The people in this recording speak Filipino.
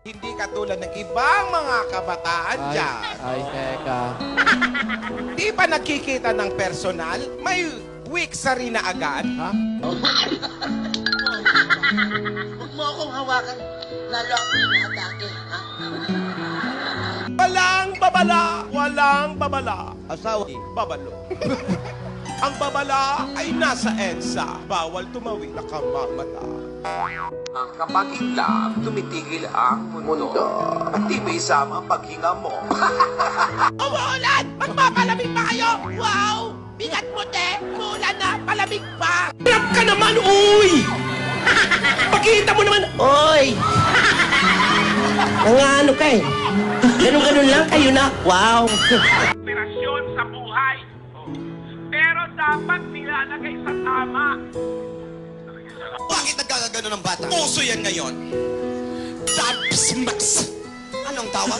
Hindi katulad ng ibang mga kabataan dyan. Ay, teka. Di ba nakikita ng personal? May weak sa rin na agad. Ha? Huwag mo akong hawakan. Lalo ako inaatake, ha? Walang babala! Walang babala! Asawa. Babalo. Ang babala ay nasa EDSA. Bawal tumawi na kamamata. Kapag in love, tumitigil ang mundo. At di may isama ang paghinga mo. Umuulan! Magpapalamig pa kayo! Wow! Bigat mo, te! Umuulan na! Palamig pa! Trap ka naman, uy! Pakita mo naman, oy! Nangano ka eh. Ganun-ganun lang kayo na. Wow! Inspirasyon sa buhay. Pero dapat nilalagay sa tama. Bakit nagkakagano ng bata? Uso yan ngayon. Tapsmax! Anong tawag?